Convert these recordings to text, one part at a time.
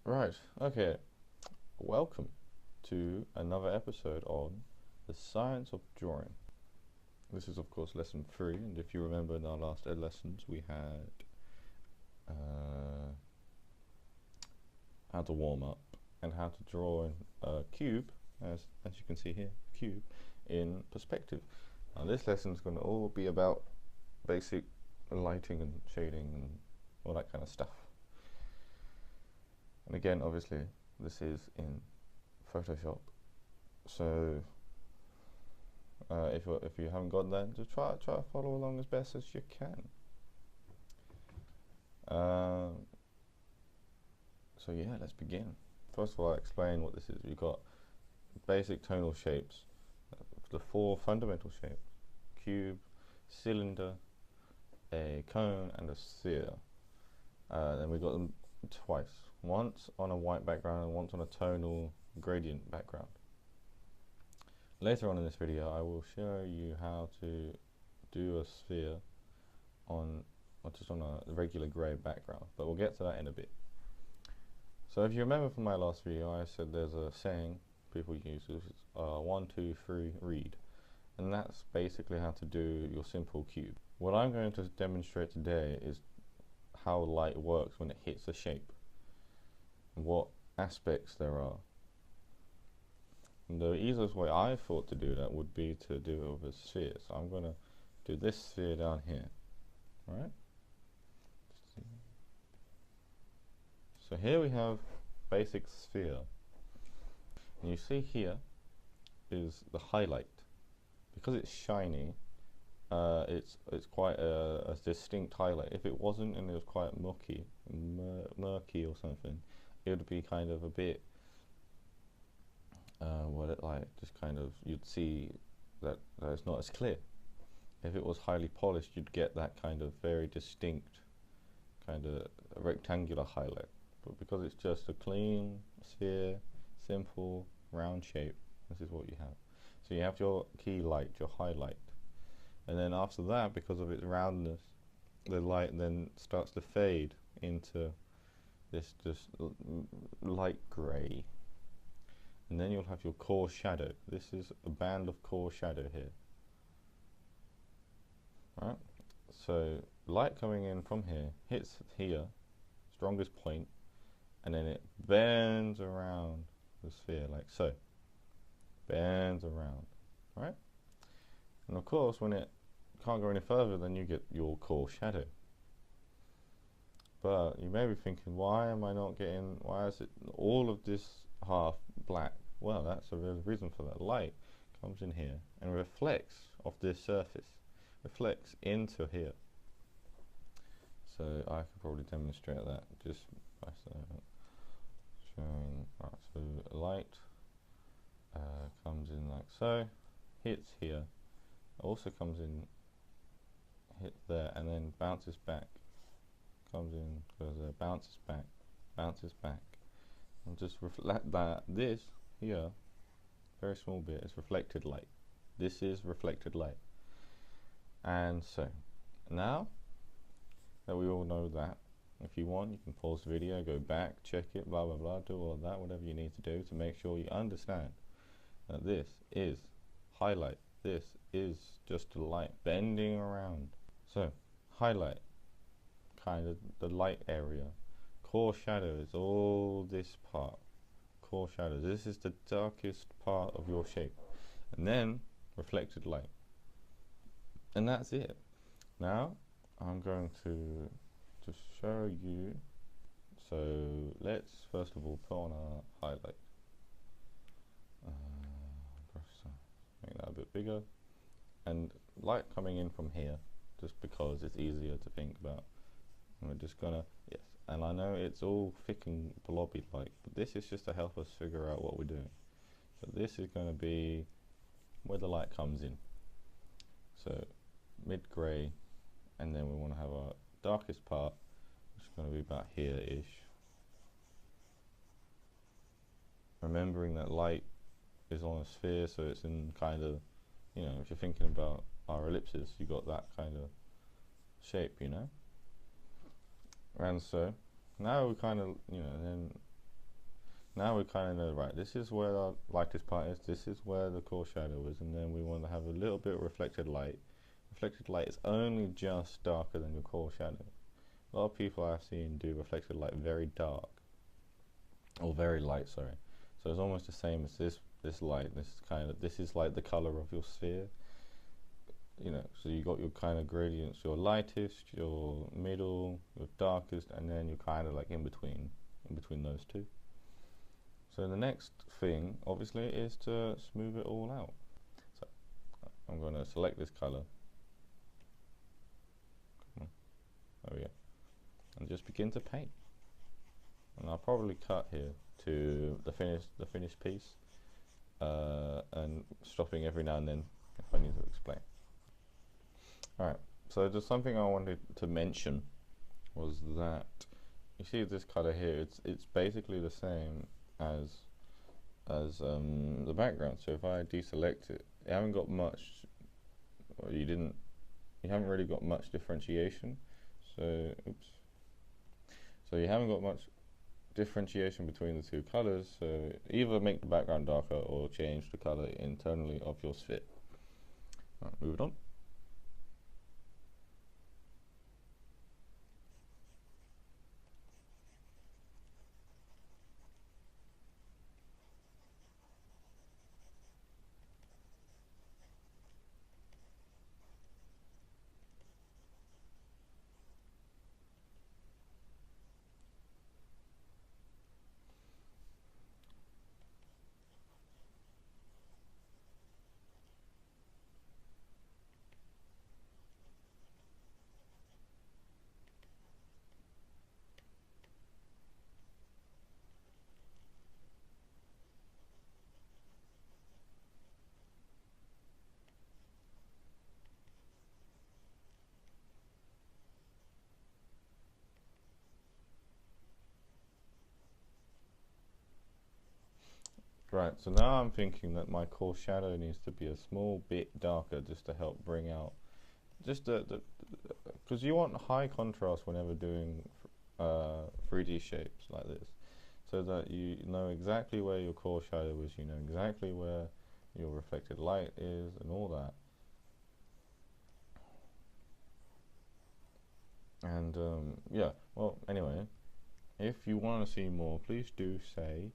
Right, okay. Welcome to another episode on the science of drawing. This is, of course, lesson 3, and if you remember in our last lessons, we had how to warm up and how to draw a cube, as you can see here, cube in perspective. Now, this lesson is going to all be about basic lighting and shading and all that kind of stuff. And again, obviously, this is in Photoshop, so if you haven't got that, just try to follow along as best as you can. So yeah, let's begin. First of all, I'll explain what this is. We've got basic tonal shapes, the 4 fundamental shapes: cube, cylinder, a cone, and a sphere. Then we've got them twice. Once on a white background and once on a tonal gradient background. Later on in this video I will show you how to do a sphere just on a regular grey background, but we'll get to that in a bit. So if you remember from my last video, I said there's a saying people use, which is 1, 2, 3, read, and that's basically how to do your simple cube. What I'm going to demonstrate today is how light works when it hits a shape, what aspects there are. And the easiest way I thought to do that would be to do it with a sphere. So I'm going to do this sphere down here, right? So here we have basic sphere. And you see here is the highlight. Because it's shiny, it's quite a distinct highlight. If it wasn't and it was quite murky or something, it would be kind of a bit just kind of, you'd see that it's not as clear. If it was highly polished, you'd get that kind of very distinct kind of rectangular highlight. But because it's just a clean sphere, simple round shape, this is what you have. So you have your key light, your highlight, and then after that, because of its roundness, the light then starts to fade into this just light grey, and then you'll have your core shadow. This is a band of core shadow here, right? So light coming in from here hits here, strongest point, and then it bends around the sphere like so, bends around, right? And of course, when it can't go any further, then you get your core shadow. But you may be thinking, why is it all of this half black? Well, that's a real reason for that. Light comes in here and reflects off this surface, reflects into here. So I could probably demonstrate that just by showing. Right, so light comes in like so, hits here, also comes in, hits there, and then bounces back. Comes in, goes there, bounces back, and just reflect that. This here, very small bit, is reflected light. This is reflected light. And so now that we all know that, if you want, you can pause the video, go back, check it, blah blah blah, do all of that, whatever you need to do to make sure you understand that this is highlight. This is just a light bending around. So highlight, kind of the light area. Core shadow is all this part. Core shadow, this is the darkest part of your shape. And then reflected light. And that's it. Now I'm going to just show you. So let's first of all put on a highlight. Make that a bit bigger. And light coming in from here, just because it's easier to think about. And we're just gonna, yes, and I know it's all thick and blobby like, but this is just to help us figure out what we're doing. So this is going to be where the light comes in. So mid-grey, and then we want to have our darkest part, which is going to be about here-ish. Remembering that light is on a sphere, so it's in kind of, you know, if you're thinking about our ellipses, you got that kind of shape, you know. And so now we kind of, you know, then Now we kind of know, right, this is where our lightest part is, this is where the core shadow is, and then we want to have a little bit of reflected light. Reflected light is only just darker than your core shadow. A lot of people I've seen do reflected light very dark, or very light, sorry. So it's almost the same as this light. This is like the color of your sphere. You know, so you got your kind of gradients, your lightest, your middle, your darkest, and then you're kind of like in between those two. So the next thing, obviously, is to smooth it all out. So I'm going to select this color. There we go. And just begin to paint. And I'll probably cut here to the finished piece, and stopping every now and then if I need to explain. Alright, so just something I wanted to mention was that you see this color here, it's basically the same as the background. So if I deselect it, you haven't got much, or you haven't really got much differentiation. So oops. So you haven't got much differentiation between the two colors. So either make the background darker or change the color internally of your sphere. Right, move it on. Right, so now I'm thinking that my core shadow needs to be a small bit darker just to help bring out, just because you want high contrast whenever doing 3D shapes like this, so that you know exactly where your core shadow is, you know exactly where your reflected light is and all that. And yeah, well, anyway, if you want to see more, please do say.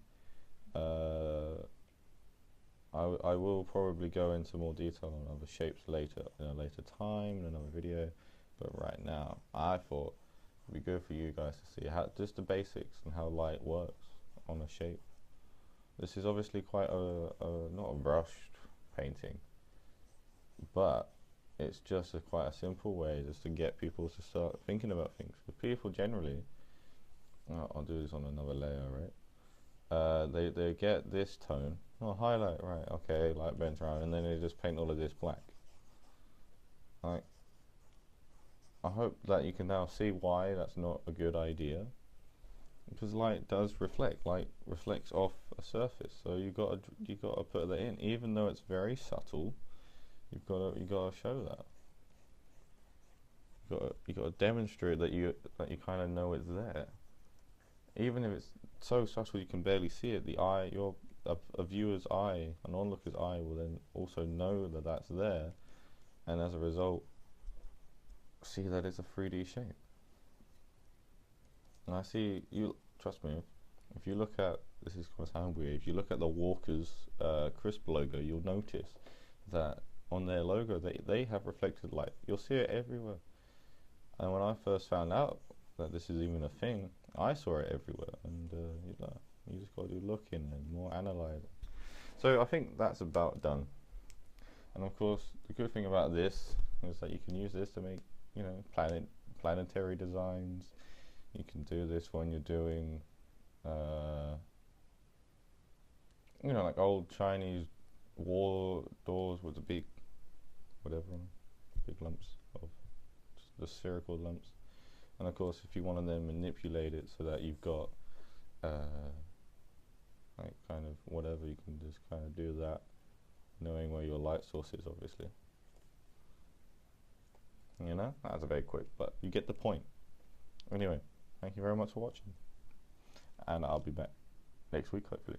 I will probably go into more detail on other shapes later, in a later time, in another video, but right now I thought it'd be good for you guys to see how just the basics and how light works on a shape. This is obviously quite not a rushed painting, but it's just quite a simple way just to get people to start thinking about things. Because people generally, I'll do this on another layer, right? They get this tone, highlight, right, okay, light bends around, and then they just paint all of this black. Like, I hope that you can now see why that's not a good idea, because light does reflect. Light reflects off a surface, so you got to put that in, even though it's very subtle. You got to show that. You got to demonstrate that you kind of know it's there, even if it's so subtle you can barely see it. The eye, a viewer's eye, an onlooker's eye, will then also know that that's there, and as a result, see that it's a 3D shape. And I see you. Trust me, if you look at this is going to sound weird. If you look at the Walker's Crisp logo, you'll notice that on their logo they have reflected light. You'll see it everywhere. And when I first found out that this is even a thing, I saw it everywhere, and you just got to do looking and more analysing. So I think that's about done. And of course, the good thing about this is that you can use this to make, planetary designs. You can do this when you're doing, like old Chinese wall doors with the big, big lumps of just the spherical lumps. And of course, if you want to then manipulate it so that you've got kind of whatever, you can just kind of do that, knowing where your light source is, obviously. That's very quick, but you get the point. Anyway, thank you very much for watching, and I'll be back next week, hopefully.